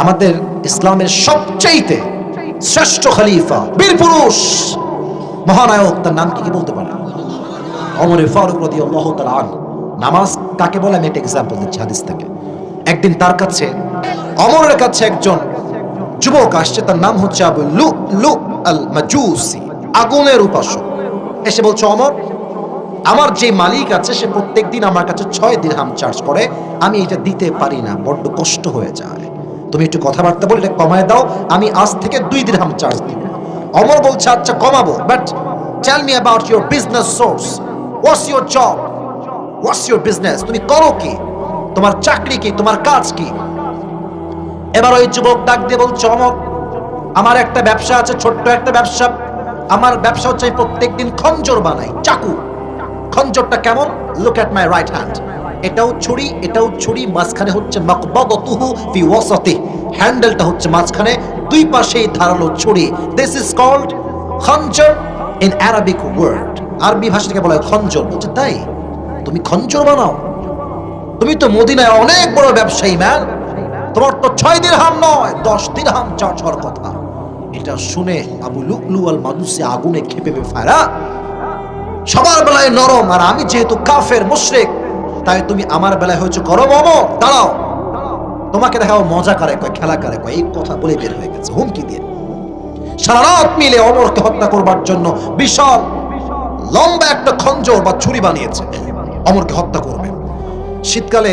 আমাদের ইসলামের সবচাইতে শ্রেষ্ঠ খলিফা, বীর পুরুষ, মহানায়ক, তার নাম কি বলতে পারে? ওমর ফারুক রাদিয়াল্লাহু তাআলা আনহু। নামাজ কাকে বলে আমি একটা এক্সাম্পল দিচ্ছি হাদিস থেকে। একদিন তার কাছে, ওমরের কাছে একজন যুবক আসছে, তার নাম হচ্ছে আবু লুলু আল মাজুসি, আগুনের উপাসক। এসে বলছে, ওমর, আমার যে মালিক আছে সে প্রত্যেকদিন আমার কাছে 6 দিরহাম চার্জ করে, আমি এটা দিতে পারি না, বড্ড কষ্ট হয়ে যায়, তুমি একটু কথাবার্তা বলে এটা কমায় দাও, আমি আজ থেকে 2 দিরহাম চার্জ দিব। ওমর বলছে, আচ্ছা কমাবো, but tell me about your business source, what's your job, what's your business, তুমি করো কি, তোমার চাকরি কি, তোমার কাজ কি? এবার ওই যুবক ডাক দিয়ে বলছে, ওমর, আমার একটা ব্যবসা আছে, ছোট্ট একটা ব্যবসা। আমার ব্যবসা হচ্ছে আমি প্রত্যেকদিন খঞ্জর বানাই, চাকু। খঞ্জরটা কেমন? Look at my right hand, এটাও ছুরি, এটাও ছুরি, মাঝখানে হচ্ছে মাকবাদাতুহু ফি ওয়াসাতি, হ্যান্ডেলটা হচ্ছে মাঝখানে, দুই পাশেই ধারালো ছুরি। দিস ইজ কল্ড খঞ্জর ইন অ্যারাবিক ওয়ার্ড, আরবি ভাষা থেকে বলা হয় খঞ্জর। বলছে, তাই তুমি খঞ্জর বানাও? তুমি তো মদিনায় অনেক বড় ব্যবসায়ী ম্যান, তোমার তো 6 দিরহাম নয় 10 দিরহাম চার্জ হওয়ার কথা। এটা শুনে আবু লুলু আল মাজুসি আগুনে ক্ষেপে ফায়রা, সবার বেলায় নরম, আর আমি যেহেতু কাফের মুশরিক, তাই তুমি আমার বেলায় হয়েছে গরম। ওমর দাঁড়াও, তোমাকে দেখাও মজা করে কয়, খেলা করে কয়, এই কথা বলে বের হয়ে গেছে হুমকি দিয়ে। সারা রাত মিলে ওমরকে হত্যা করবার জন্য বিশাল লম্বা একটা খঞ্জর বা ছুরি বানিয়েছে, ওমরকে হত্যা করবে। শীতকালে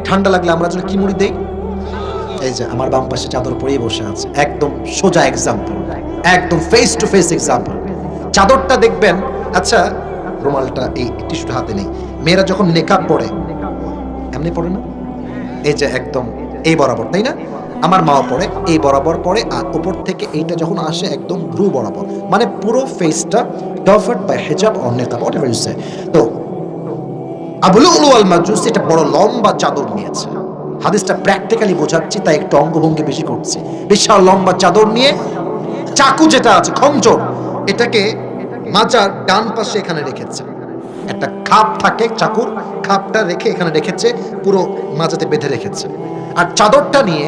ঠান্ডা লাগলে আমরা যেন কি মুড়ি দেই, এই যে আমার বাম পাশে চাদর পরেই বসে আছে, একদম সোজা এক্সাম্পল, একদম ফেস টু ফেস এক্সাম্পল। চাদরটা দেখবেন, আচ্ছা রুমালটা এই টিস্যুটা হাতে নেই, মেয়েরা যখন নেকাব পরে এমনি পড়ে না, এই যে একদম এই বরাবর, তাই না? আমার মাও পড়ে এই বরাবর পড়ে, আর উপর থেকে এইটা যখন আসে একদম ভ্রু বরাবর, মানে পুরো ফেসটা কভারড বাই হিজাব অর নেকাব, হোয়াটএভার ইউ সে। তো আবু লুলু আল মাজুসি এটা বড় লম্বা চাদর নিয়েছে, হাদিসটা প্র্যাকটিক্যালি বোঝাচ্ছি তাই একটু অঙ্গভঙ্গি বেশি করছি। বিশাল লম্বা চাদর নিয়ে, চাকু যেটা আছে খঞ্জর, এটাকে মাজার ডান পাশে এখানে রেখেছে, একটা খাপ থাকে চাকুর, খাপটা রেখে এখানে রেখেছে, পুরো মাজাতে বেঁধে রেখেছে, আর চাদরটা নিয়ে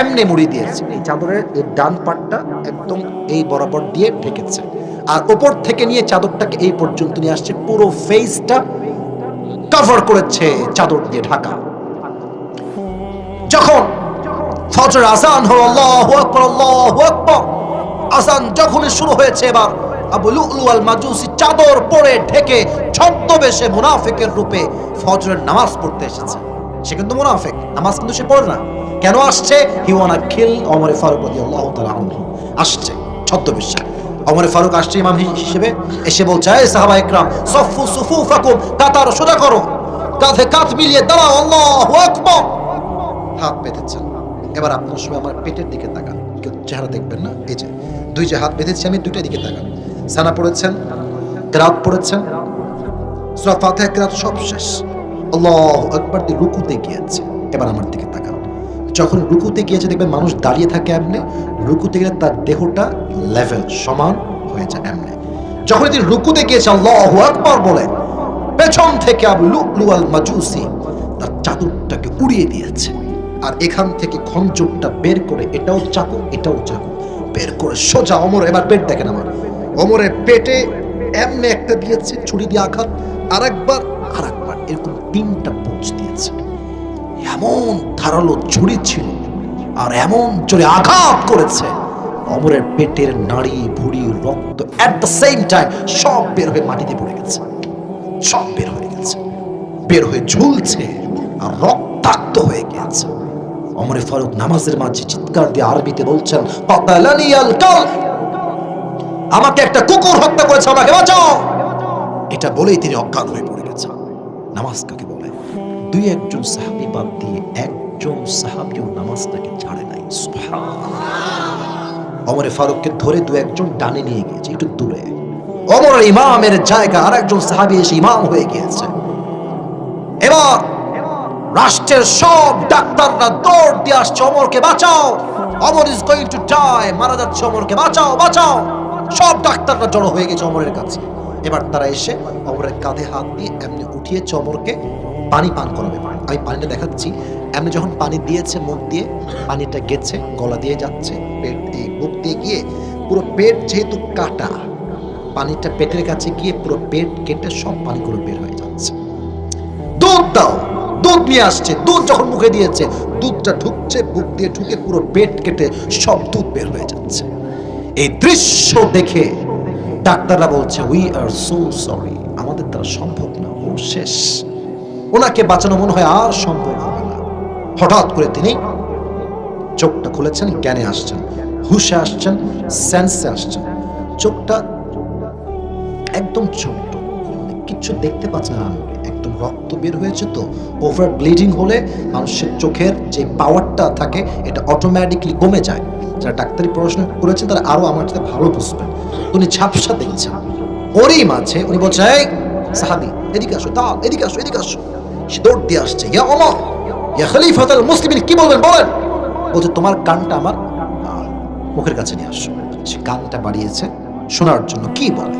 এমনে মুড়ি দিয়েছে, এই চাদরের এই ডান পাটটা একদম এই বরাবর দিয়ে ঢেকেছে, আর উপর থেকে নিয়ে চাদরটাকে এই পর্যন্ত নিয়ে আসছে, পুরো ফেসটা কভার করেছে চাদর দিয়ে ঢাকা। যখন ফজর আযান হলো, আল্লাহু আকবার, আল্লাহু আকবার, আযান যখনই শুরু হয়েছে, এবার আবু লুলু আল মাজুসি চাদর পরে ঢেকে ছদ্মবেশে মুনাফিকের রূপে ফজরের নামাজ পড়তে এসেছে। সে কিন্তু মুনাফিক, নামাজ কিন্তু সে পড়ে না। কেন আসছে? হি ওয়ানা কিল ওমর ফারুক রাদিয়াল্লাহু তাআলা আনহু। আসছে ছদ্মবেশে, ওমর ফারুক আসছে ইমাম হিসেবে, এসে বলছে, এই সাহাবা ইকরাম, সফু সুফুফাকুম, কাতার সোজা করো, কাঁধে কাঁধ মিলিয়ে দাঁড়াও, আল্লাহু আকবার। হাত পেতেছেন, এবার আপনার সময় আমার পেটের দিকে তাকান, কেউ চেহারা দেখবেন না, এই যে দুই যে হাত বেঁধেছি আমি, দুইটার দিকে তাকান। সানা পড়েছেন, কিরাত পড়েছেন, সূরা ফাতিহা কিরাত সব শেষ, আল্লাহু আকবার দিয়ে রুকুতে গিয়েছে, এবার আমার দিকে তাকান। যখন রুকুতে গিয়েছে দেখবেন মানুষ দাঁড়িয়ে থাকে এমনি, রুকুতে গেলে তার দেহটা লেভেল সমান হয়ে যায় এমনি। যখন তিনি রুকুতে গিয়েছে আল্লাহু আকবার বলে, পেছন থেকে আবু লুলু আল মাজুসি তার চাদরটাকে উড়িয়ে দিয়েছে, আর এখান থেকে খঞ্জরটা বের করে, এটাও চাকু এটাও চাকু, বের করে সোজা ওমর, এবার পেট দেখেন আমার, ওমরের পেটে এমনি একটা দিয়েছে ছুরি দিয়ে আঘাত, আরেকবার এরকম 3টা পোঁচ দিয়েছে। এমন ধারালো ছুরি ছিল, আর এমন জোরে আঘাত করেছে, ওমরের পেটের নাড়ি ভুঁড়ি রক্ত এট দ্য সেম টাইম সব বের হয়ে মাটিতে পড়ে গেছে, সব বের হয়ে গেছে, বের হয়ে ঝুলছে আর রক্তাক্ত হয়ে গেছে। ওমর ফারুক নামাজের মাঝে চিৎকার দিয়ে আরবিতে বলছেন, কাতালানি আল কালব, আমাকে একটা কুকুর হত্যা করেছে, আমাকে বাঁচাও। এটা বলেই তিনি অজ্ঞান হয়ে পড়ে গেছেন। নামাজ কাকে বলে? 2-1 সাহাবী বাদ দিয়ে একজন সাহাবীও নামাজটাকে ছাড়ে নাই। সুবহানাল্লাহ। ওমর ফারুককে ধরে 2-1 ডানে নিয়ে গিয়েছে একটু দূরে, ওমর ইমামের জায়গা আর একজন সাহাবী এসে ইমাম হয়ে গিয়েছে। এবার রাষ্ট্রের সব ডাক্তাররা দৌড় দিয়ে আসছে, ওমরকে বাঁচাও, Omar is going to die, মারা যাচ্ছে, ওমরকে বাঁচাও বাঁচাও। সব ডাক্তাররা জড়ো হয়ে গেছে ওমরের কাছে। এবার তারা এসে ওমরের কাঁধে হাত দিয়ে এমনি উঠিয়েছে, ওমরকে পানি পান করাবে। আমি পানিটা দেখাচ্ছি, এমনি যখন পানি দিয়েছে মুখ দিয়ে, পানিটা গেছে, গলা দিয়ে যাচ্ছে, পেট এই মুখ দিয়ে গিয়ে পুরো পেট যেহেতু কাটা, পানিটা পেটের কাছে গিয়ে পুরো পেট কেটে সব পানিগুলো বের হয়ে যাচ্ছে। দুধ দাও, দুধ নিয়ে আসছে, দুধ যখন মুখে দিয়েছে, দুধটা ঢুকছে, বুক দিয়ে ঢুকে পুরো পেট কেটে সব দুধ বের হয়ে যাচ্ছে। এই দৃশ্য দেখে ডাক্তাররা বলছে, উই আর সো সরি, আমাদের দ্বারা সম্ভব না, ও শেষ, ওনাকে বাঁচানো মনে হয় আর সম্ভব হবে না। হঠাৎ করে তিনি চোখটা খুলেছেন, জ্ঞানে আসছেন, হুশে আসছেন, সেন্সে আসছেন। চোখটা একদম ছোট্ট, কিচ্ছু দেখতে পাচ্ছেন না, একদম রক্ত বের হয়েছে। তো ওভার ব্লিডিং হলে মানুষের চোখের যে পাওয়ারটা থাকে এটা অটোমেটিকলি কমে যায়। যারা ডাক্তারি পড়াশোনা করেছেন তারা আরো আমার সাথে ভালো বুঝবেন। উনি ঝাপসা দেখছেন, ওরই মাঝে উনি বলছে, এই সাহাবী এদিকে আসো, তা এদিকে আসো, এদিকে আসো। সে দৌড় দিয়ে আসছে, ইয়া ওমর, ইয়া খলিফাতুল মুসলিমিন, কি বলবেন বলেন। বলছে, তোমার কানটা আমার মুখের কাছে নিয়ে আসো। সে কানটা বাড়িয়েছে শোনার জন্য কি বলে।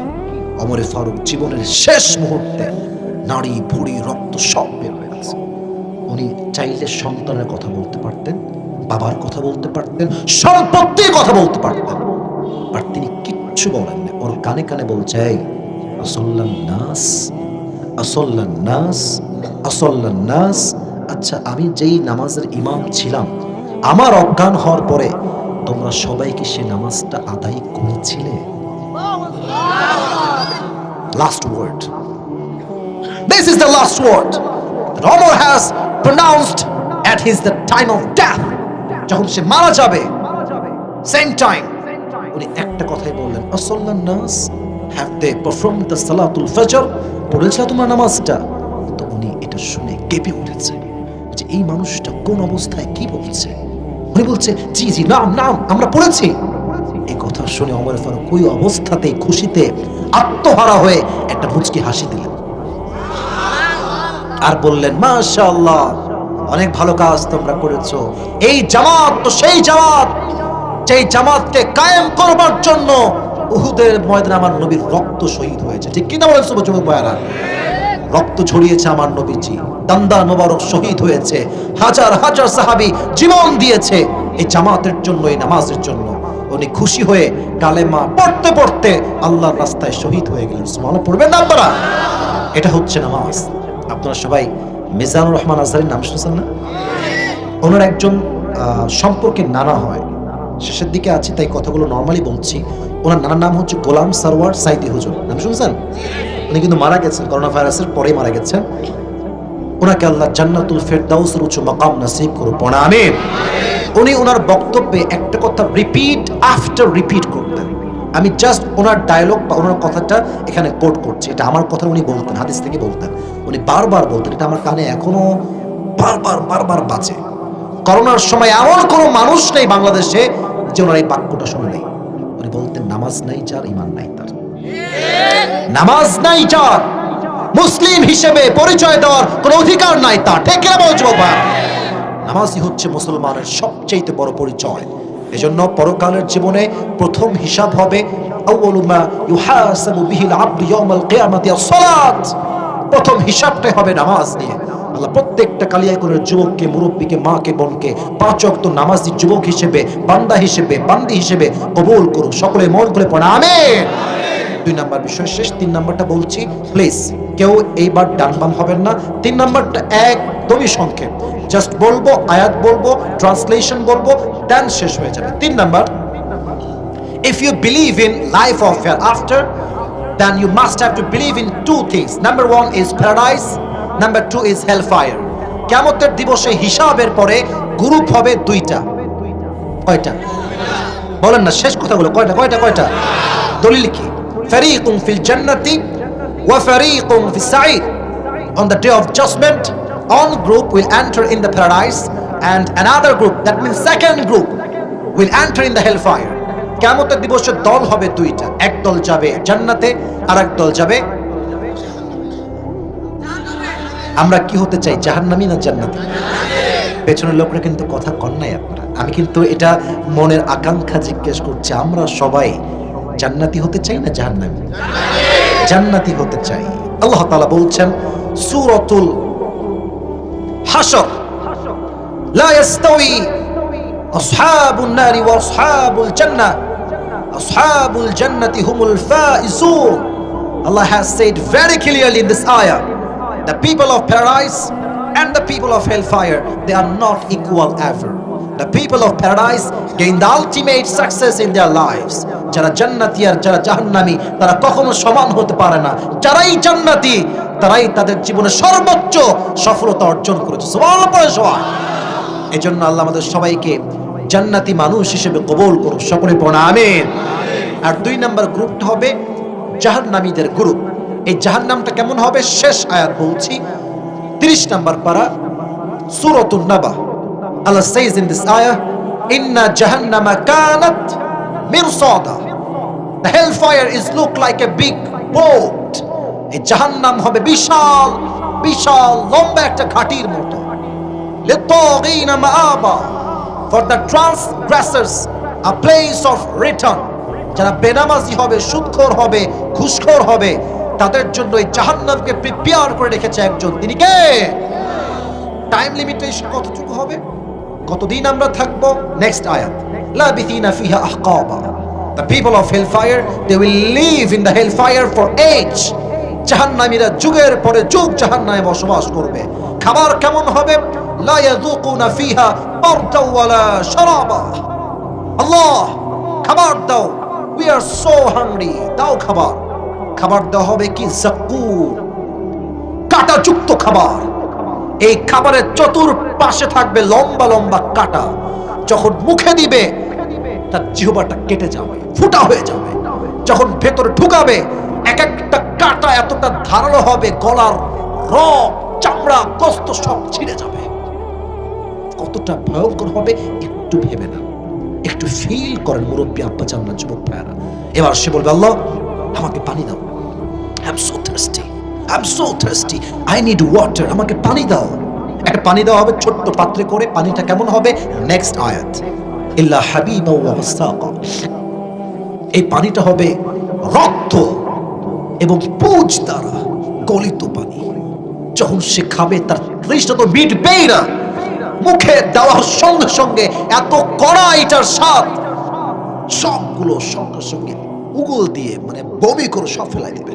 ওমরে ফারুক জীবনের শেষ মুহূর্তে নাড়ি ভুড়ি রক্ত সব বের হয়ে গেছে। উনি চাইলে সন্তানের কথা বলতে পারতেন, বাবার কথা বলতে পারতেন, সম্পত্তির কথা বলতে পারতেন, আর তিনি কিচ্ছু বলেন না। ওর কানে কানে বলছে, এই আসল্লান নাস, আসল্লান নাস, আসল্লান নাস। আচ্ছা, আমি যেই নামাজের ইমাম ছিলাম, আমার অজ্ঞান হওয়ার পরে তোমরা সবাই কি সে নামাজটা আদায় করেছিলে? Last word. This is the last word that Umar has pronounced at the time of death. যখন সে মারা যাবে, same time উনি একটা কথাই বললেন, আসল্লান নাস, have they performed the salatul fajr? পড়েছে তোমরা নামাজটা? তো উনি এটা শুনে কেঁপে উঠেছে যে এই মানুষটা কোন অবস্থায় কি বলছে। উনি বলছে, জি জি, নাম নাম, আমরা পড়েছি। এই কথা শুনে ওমর ফারুক ওই অবস্থাতে খুশিতে আত্মহারা হয়ে একটা মুচকি হাসি দিলেন আর বললেন, মাশাআল্লাহ, অনেক ভালো কাজ তোমরা করেছো। এই জামাত তো সেই জামাত যেই জামাতকে কায়েম করবার জন্য উহুদের ময়দানে আমার নবীর রক্ত শহীদ হয়েছে। ঠিক কিনা বলেন যুবক ভাইরা? রক্ত ছড়িয়েছে আমার নবীজি, দান্দার মোবারক শহীদ হয়েছে, হাজার হাজার সাহাবী জীবন দিয়েছে এই জামাতের জন্য, এই নামাজের জন্য। উনি খুশি হয়ে কালেমা পড়তে পড়তে আল্লাহর রাস্তায় শহীদ হয়ে গেলেন। সুবহানাল্লাহ পড়বেন না আপনারা? এটা হচ্ছে নামাজ। আপনারা সবাই মিজানুর রহমান আজহারীর নাম শুনছেন না? ওনার একজন সম্পর্কে নানা হয়, শেষের দিকে আছে তাই কথাগুলো নর্মালি বলছি। ওনার নানার নাম হচ্ছে গোলাম সরওয়ার সাইদি হুজুর, নাম শুনছেন? উনি কিন্তু মারা গেছেন, করোনা ভাইরাসের পরে মারা গেছেন। ওনাকে আল্লাহ জান্নাতুল ফেরদাউসের উচ্চ মাকাম নসিব করুন, পড়া আমিন। উনি ওনার বক্তব্যে একটা কথা রিপিট আফটার রিপিট করতেন। আমি জাস্ট ওনার ডায়লগ বা ওনার কথাটা এখানে কোট করছি, এটা আমার কথা উনি বলতেন, হাদিস থেকে বলতেন। উনি বারবার বলতেন, এটা আমার কানে এখনো বারবার বারবার বাজে। করোনার সময় এমন কোনো মানুষ নেই বাংলাদেশে যে ওনার এই বাক্যটা শুনে নেই। উনি বলতেন, নামাজ নাই যার, ঈমান নাই তার। নামাজ নাই যার, মুসলিম হিসেবে পরিচয় দেওয়ার কোনো অধিকার নাই তার। ঠিক কিনা বলছো বাবা? নামাজই হচ্ছে মুসলমানের সবচেয়ে বড় পরিচয়। এজন্য পরকালের জীবনে প্রথম হিসাব হবে, আউয়ালু মা ইউহাসাবু বিহিল আবদু ইয়াউমাল কিয়ামাতি আস-সালাত। প্রথম হিসাবটাই হবে নামাজ নিয়ে। আল্লাহ প্রত্যেকটা কালিয়াকুরের যুবককে, মুরব্বীকে, মাকে, বোনকে 5 ওয়াক্ত নামাজি যুবক হিসেবে, বান্দা হিসেবে, বান্দি হিসেবে কবুল করুন। সকলে মন করে পড়া আমিন। 2 নাম্বার বিষয় শেষ, 3 নাম্বারটা বলছি, প্লিজ কেউ এইবার ডান বাম হবেন না। 3 নাম্বারটা একদমই সংক্ষেপ, জাস্ট বলবো, আয়াত বলবো, ট্রান্সলেশন বলবো, দেন শেষ হয়ে যাবে। 3 number, if you believe in life of hereafter, then you must have to believe in 2 things. Number 1 is paradise, number 2 is hellfire. কিয়ামতের দিবসে হিসাবের পরে গ্রুপ হবে 2টা। কয়টা বলেন না, শেষ কথাগুলো কয়টা কয়টা কয়টা? দলিল কি? ফারিকুন ফিল জান্নাতি ওয়া ফারিকুন ফিস Saeed. On the day of judgment, one group will enter in the paradise and another group, that means second group, will enter in the hellfire. কিয়ামতের দিবসে দল হবে 2টা, এক দল যাবে জান্নাতে আর এক দল যাবে। আমরা কি হতে চাই, জাহান্নামী না জান্নাতি? পেছনের লোকরা কিন্তু কথা কন নাই আপনারা। আমি কিন্তু এটা মনের আকাঙ্ক্ষা জিজ্ঞেস করছি, আমরা সবাই জান্নাতি হতে চাই না জাহান্নামী? জান্নাতি হতে চাই। আল্লাহ তাআলা বলছেন সূরাতুল হাশর লা ইয়াস্তাওয়ি আসহাবুন নারি ওয়া আসহাবুল জান্নাহ, আসহাবুল জান্নাতি হুমুল Faizun. Allah has said very clearly in this ayah, the people of paradise and the people of hellfire, they are not equal ever. The people of paradise gain the ultimate success in their lives. যারা জান্নাতি আর যারা জাহান্নামী তারা কখনো সমান হতে পারে না। যারাই জান্নাতি তারাই তাদের জীবনে সর্বোচ্চ সফলতা অর্জন করেছে। সুবহানাল্লাহ পড়ে সবাই। এজন্য আল্লাহ আমাদের সবাইকে জান্নাতি মানুষ হিসেবে কবুল করুন। সকলে পড়ুন আমিন। আর 2 নম্বর গ্রুপটা হবে জাহান্নামীদের গ্রুপ। এই জাহান্নামটা কেমন হবে শেষ আয়াত বলছি, 30 নম্বর পারা সূরাতুন নাবা। Allah says in this ayah, inna jahannama kanat mirsada. The hellfire is look like a big boat. এই জাহান্নাম হবে বিশাল বিশাল লম্বা একটা ঘাটির মতো। লিতাগিনা মাআবা, for the transgressors a place of return. যারা বেনামাজি হবে, সুদখোর হবে, ঘুষখোর হবে, তাদের জন্য এই জাহান্নামকে প্রিপেয়ার করে রেখেছে একজন। তিনি কে? টাইম লিমিটেশন কতটুকু হবে, কতদিন আমরা থাকবো? নেক্সট আয়াত, লাবিথিনা ফিহা আহকাবা। The people of hellfire, they will live in the hellfire for age. জাহান্নামীরা যুগের পরে যুগ জাহান্নামে বসবাস করবে। খাবার কেমন হবে? লা ইয়াযুকুনা ফিহা বারদাও ওয়ালা শারাবা। আল্লাহ খাবার দাও, we are so hungry, দাও খাবার। খাবার দেওয়া হবে কি? যাকুর, কাঁটাযুক্ত খাবার। এই খাবারের চতুর্পাশে থাকবে লম্বা লম্বা কাঁটা। যখন মুখে দিবে তার জিহ্বাটা কেটে যাবে, ফুটা হয়ে যাবে। যখন ভেতরে ঢুকাবে এক একটা কাঁটা এতটা ধারালো হবে, গলার রগ, চামড়া, গোশত সব ছিঁড়ে যাবে। কতটা ভয়ঙ্কর হবে একটু ভেবে না, একটু ফিল করেন মুরব্বী আব্বা জান না যুবক ভাইরা। এবার সে বলবে, আল্লাহ আমাকে পানি দাও, I'm so thirsty, I'm so thirsty, I need water, আমাকে পানি দাও। একটা পানি দেওয়া হবে ছোট্ট পাত্রে করে। পানিটা কেমন হবে? নেক্সট আয়াত, ইল্লা হাবিবা ওয়া ওয়াসাকা। এই পানিটা হবে রক্ত এবং পুজ দ্বারা গলিত পানি। যখন সে খাবে তার তৃষ্ণা তো মিটবেই না। মুখে দেওয়ার সঙ্গে সঙ্গে এত কড়া এটার স্বাদ, সবগুলো সঙ্গে সঙ্গে উগুল দিয়ে মানে বমি করে সব ফেলাই দেবে।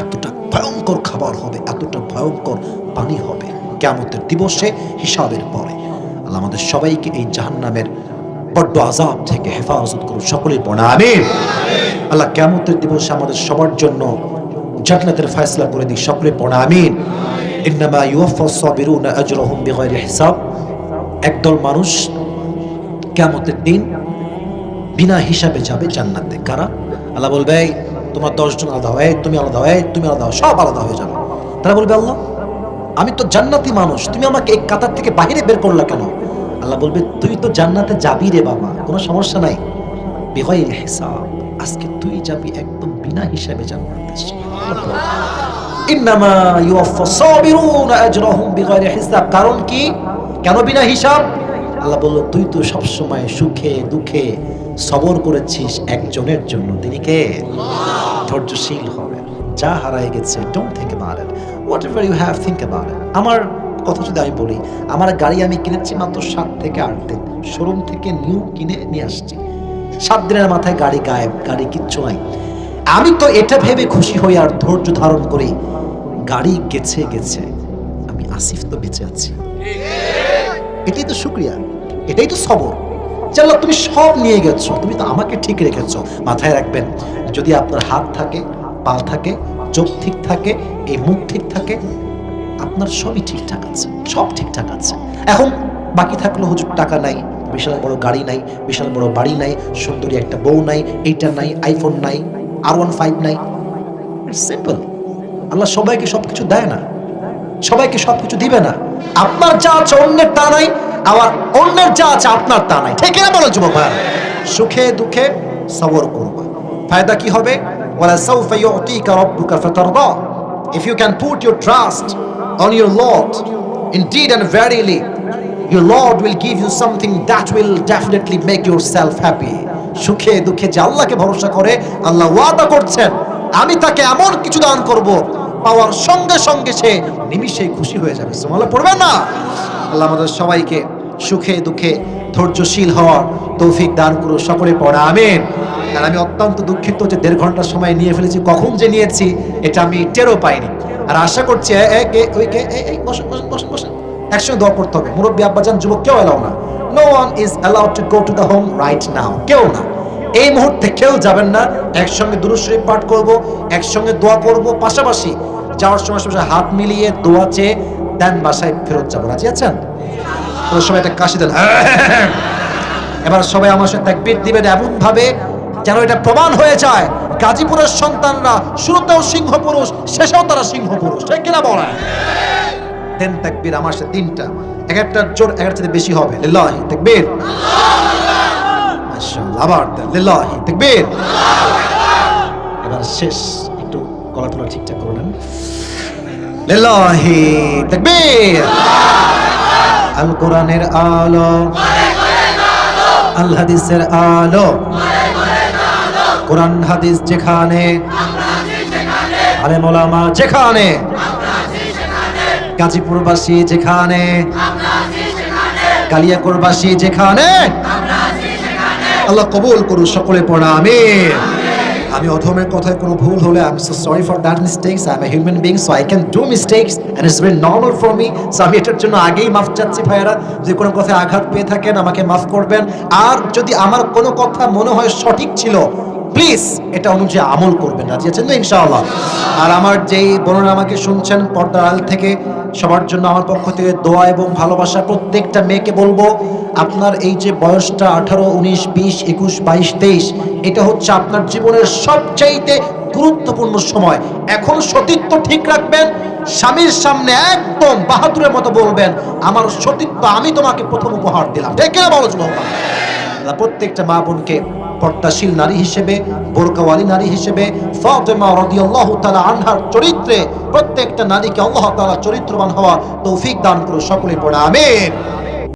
এতটা ভয়ঙ্কর খাবার হবে, এতটা ভয়ঙ্কর পানি হবে কিয়ামতের দিবসে, হিসাবের পরে। আল্লাহ আমাদের সবাইকে এই জাহান্নামের বড্ড আযাব থেকে হেফাজত করুন। সকলেই পড়া আমিন। আল্লাহ কিয়ামতের দিবসে আমাদের সবার জন্য জান্নাতের ফয়সালা করে দিই। সকলে পড়া আমিন। ইন্নামা ইউওয়াফাস সাবিরুনা আজরাহুম বিগাইরি হিসাব। একদল মানুষ কিয়ামতের দিন বিনা হিসাবে যাবে জান্নাতে। কারা? আল্লাহ বলবে, তোমরা 10 জন আলাদা হও, তুমি আলাদা হও, তুমি আলাদা হও, সব আলাদা হয়ে যাবে। তারা বলবে, আল্লাহ আমি তো জান্নাতি মানুষ, তুমি আমাকে এই কাতার থেকে বাইরে বের করলা কেন? আল্লাহ বলবে, তুই তো জান্নাতে যাবি রে বাবা, কোনো সমস্যা নাই। বিগাইরি হিসাব, আজকে তুই যাবি একদম বিনা হিসাবে জান্নাতে। ইন্নামা ইউওয়াফাস সাবিরুনা আজরাহুম বিগাইরি হিসাব। কারণ কি? কেন বিনা হিসাব? আল্লাহ বলল, তুই তো সব সময় সুখে দুঃখে সবর করেছিস একজনের জন্য। তিনি কে? ধৈর্যশীল হবে। যা হারায় গেছে, don't think about it, whatever you have, think about it. আমার কথা যদি আমি বলি, আমার গাড়ি আমি কিনেছি মাত্র 7 থেকে 8 দিন। শোরুম থেকে নিউ কিনে নিয়ে আসছি, 7 দিনের মাথায় গাড়ি গায়েব, গাড়ি কিচ্ছু নাই। আমি তো এটা ভেবে খুশি হই আর ধৈর্য ধারণ করি, গাড়ি গেছে গেছে, আমি আসিফ তো বেঁচে আছি। এটাই তো শুকরিয়া, এটাই তো সবর। আল্লাহ তুমি সব নিয়ে গেছো, তুমি তো আমাকে ঠিক রেখেছো। মাথায় রাখবেন, যদি আপনার হাত থাকে, পা থাকে, চোখ ঠিক থাকে, এই মুখ ঠিক থাকে, আপনার সবই ঠিকঠাক আছে, সব ঠিকঠাক আছে। এখন বাকি থাকলো হুজুর টাকা নাই, বিশাল বড় গাড়ি নাই, বিশাল বড় বাড়ি নাই, সুন্দরী একটা বউ নাই, এইটা নাই, আইফোন নাই, R15 নাই। সিম্পল। আল্লাহ সবাইকে সবকিছু দেয় না, সবাইকে সবকিছু দিবে না। আপনার যা আছে অন্যের তা নাই, আবার অন্যের যা আছে আপনার তা নাই। ঠিক না বলো যুবক ভাই? সুখে দুঃখে সবর করবা। ফায়দা কি হবে? ওয়ালা সাউফা ইউতিকা রাব্বুকা ফাতারদা। If you can put your trust on your Lord, indeed and verily your Lord will give you something that will definitely make yourself happy. সুখে দুঃখে যে আল্লাহকে ভরসা করে, আল্লাহ ওয়াদা করছেন আমি তাকে এমন কিছু দান করব, পাওয়ার সঙ্গে সঙ্গে সে নিমিষেই খুশি হয়ে যাবে। সুবহানাল্লাহ পড়বেন না? আল্লাহ আমাদের সবাইকে সুখে দুঃখে ধৈর্যশীল হওয়ার তৌফিক দান করো সকলে পড়া আমিন। আর আমি অত্যন্ত দুঃখিত যে 1.5 ঘন্টা সময় নিয়ে ফেলেছি, কখন যে নিয়েছি এটা আমি টেরও পাইনি। আর আশা করছি একসঙ্গে দোয়া করতে হবে। মুরব্বী আব্বাজান যুবক কেউ এলাও না, no one is allowed to go to the home right now, কেউ না, এই মুহূর্তে কেউ যাবেন না। একসঙ্গে দুরূদ শরীফ পাঠ করব, একসঙ্গে দোয়া করব, পাশাপাশি যাওয়ার সময় সবাই হাত মিলিয়ে দোয়া চেয়ে দেন বাসায় ফেরত যাবো। রাজি আছেন? সবাই একটা কাশি দেন। এবার সবাই আমার সাথে তাকবীর দিবেন এমন ভাবে যেন এটা প্রমাণ হয়ে যায় গাজীপুরের সন্তানরা শুরুতেও সিংহ পুরুষ, শেষেও তারা সিংহ পুরুষ, ঠিক কিনা বলা? দেন তাকবীর আমার সাথে 3টা, এক একটা জোর এক একটা বেশি হবে। লিল্লাহি তাকবীর, মাশাআল্লাহ, আবার দেন লিল্লাহি তাকবীর। এবার শেষ, একটু গলা টলা ঠিকঠাক করে নেন। লিল্লাহি তাকবীর। আল কোরআনের আলো, আল হাদিসের আলো, কোরআন হাদিস যেখানে, আলেম ওলামা যেখানে, গাজীপুরবাসী যেখানে, কালিয়াকৈরবাসী যেখানে, আল্লাহ কবুল করুন সকলে পড়া আমিন। আমি অধমের কথায় কোনো ভুল হলে I am so sorry for that mistakes. I am a human being, so I can do mistakes and it's very normal for me. So আমি এটার জন্য আগেই মাফ চাচ্ছি ভাইয়েরা, যে কোনো কথায় আঘাত পেয়ে থাকেন আমাকে মাফ করবেন। আর যদি আমার কোনো কথা মনে হয় সঠিক ছিল, প্লিজ এটা অনুযায়ী আমল করবেন। রাজি আছেন তো ইনশাআল্লাহ? আর আমার যেই বোনেরা আমাকে শুনছেন পর্দার আড়াল থেকে, সবার জন্য আমার পক্ষ থেকে দোয়া এবং ভালোবাসা। প্রত্যেকটা মেয়েকে বলবো, আপনার এই যে বয়সটা 18, 19, 20, 21, 22, 23, এটা হচ্ছে আপনার জীবনের সবচাইতে গুরুত্বপূর্ণ সময়। এখন সতীত্ব ঠিক রাখবেন, স্বামীর সামনে একদম বাহাদুরের মতো বলবেন, আমার সতীত্ব আমি তোমাকে প্রথম উপহার দিলাম, ঠিক কিনা বলো যুবক? প্রত্যেকটা মা বোনকে পর্দাশীল নারী হিসেবে, বোরকাওয়ালী নারী হিসেবে, ফাতেমা রাদিয়াল্লাহু তাআলা আনহার চরিত্রে প্রত্যেকটা নারীকে আল্লাহ তাআলা চরিত্রবান হওয়ার তৌফিক দান করুন সকলে পড়ে আমিন।